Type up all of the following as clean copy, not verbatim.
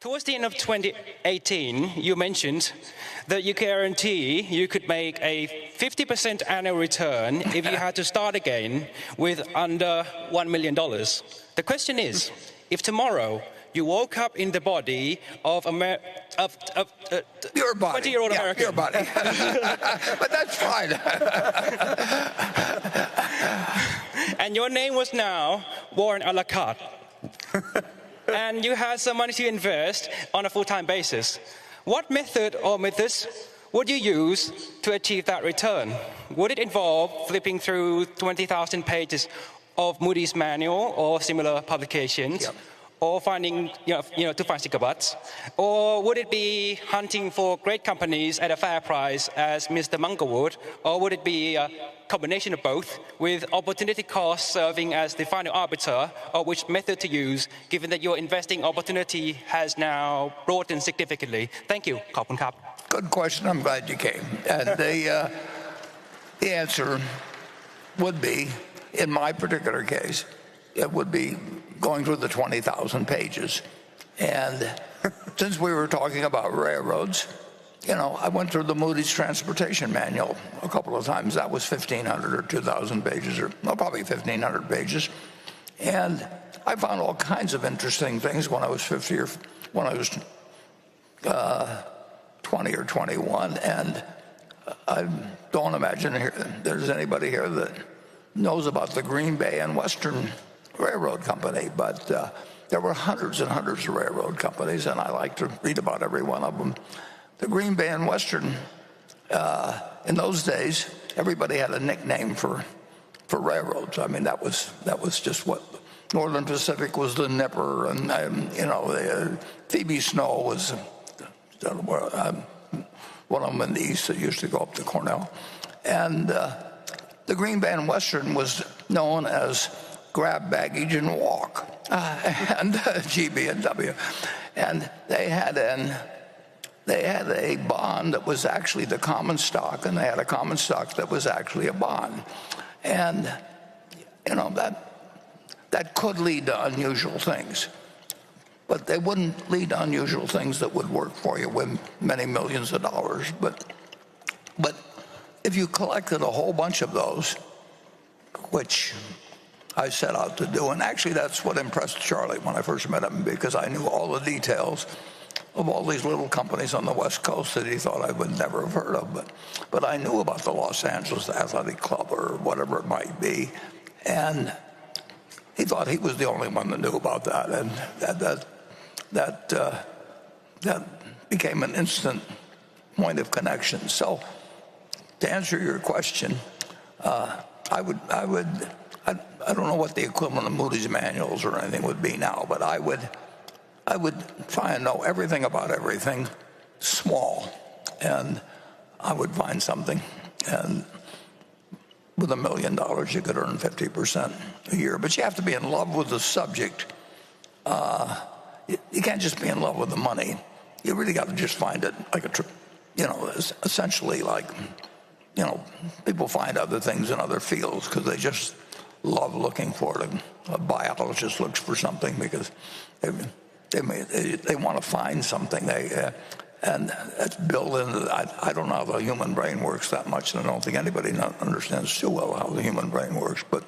Towards the end of 2018, you mentioned that you guarantee you could make a 50% annual return if you had to start again with under $1 million. The question is, if tomorrow you woke up in the body of your body. 20-year-old Yeah, American. Your body. But that's fine. And your name was now Warren a la carte. And you had some money to invest on a full-time basis. What method or methods would you use to achieve that return? Would it involve flipping through 20,000 pages of Moody's manual or similar publications? Yep. Or finding, to find sticker butts? Or would it be hunting for great companies at a fair price as Mr. Munger would? Or would it be a combination of both with opportunity cost serving as the final arbiter of which method to use, given that your investing opportunity has now broadened significantly? Thank you. ขอบคุณครับ Good question. I'm glad you came. And the answer would be, in my particular case, it would be going through the 20,000 pages. And since we were talking about railroads, I went through the Moody's Transportation Manual a couple of times. That was 1,500 or 2,000 pages, or probably 1,500 pages. And I found all kinds of interesting things when I was 50 or when I was 20 or 21. And I don't imagine there's anybody here that knows about the Green Bay and Western Railroad Company, but there were hundreds and hundreds of railroad companies, and I like to read about every one of them. The Green Bay and Western, in those days, everybody had a nickname for railroads. I mean, that was just what Northern Pacific was, the Nipper, and the Phoebe Snow was one of them in the east that used to go up to Cornell, and the Green Bay and Western was known as grab baggage and walk, and GB&W, and they had a bond that was actually the common stock, and they had a common stock that was actually a bond, and that could lead to unusual things, but they wouldn't lead to unusual things that would work for you with many millions of dollars. But if you collected a whole bunch of those, which I set out to do, and actually that's what impressed Charlie when I first met him, because I knew all the details of all these little companies on the West Coast that he thought I would never have heard of, but I knew about the Los Angeles Athletic Club or whatever it might be, and he thought he was the only one that knew about that, and that became an instant point of connection. So to answer your question, I don't know what the equivalent of Moody's manuals or anything would be now, but I would try and know everything about everything small, and I would find something, and with $1 million you could earn 50% a year. But you have to be in love with the subject. You can't just be in love with the money. You really got to just find it like essentially like, people find other things in other fields because they just love looking for it. A biologist looks for something because they want to find something. And that's built into. I don't know how the human brain works that much, and I don't think anybody understands too well how the human brain works. But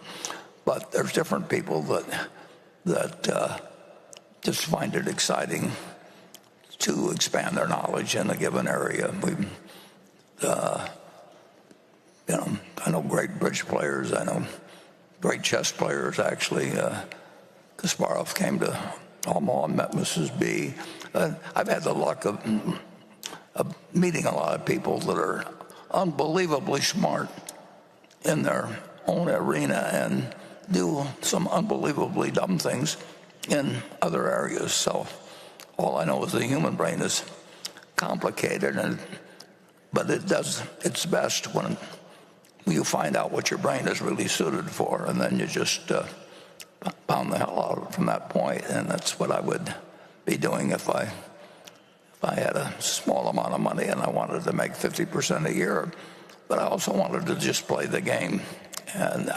there's different people that just find it exciting to expand their knowledge in a given area. I know great bridge players. I know great chess players, actually. Kasparov came to Omaha and met Mrs. B. I've had the luck of meeting a lot of people that are unbelievably smart in their own arena and do some unbelievably dumb things in other areas. So all I know is the human brain is complicated, but it does its best when you find out what your brain is really suited for, and then you just pound the hell out of it from that point. And that's what I would be doing if I had a small amount of money and I wanted to make 50% a year, but I also wanted to just play the game. And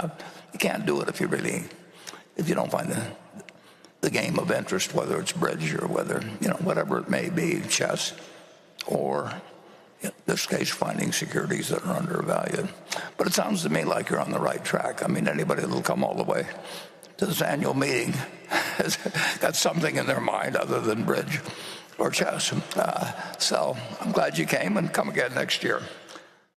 you can't do it if you don't find the game of interest, whether it's bridge or whether, whatever it may be, chess, or in this case, finding securities that are undervalued. But it sounds to me like you're on the right track. I mean, anybody that'll come all the way to this annual meeting has got something in their mind other than bridge or chess. So I'm glad you came, and come again next year.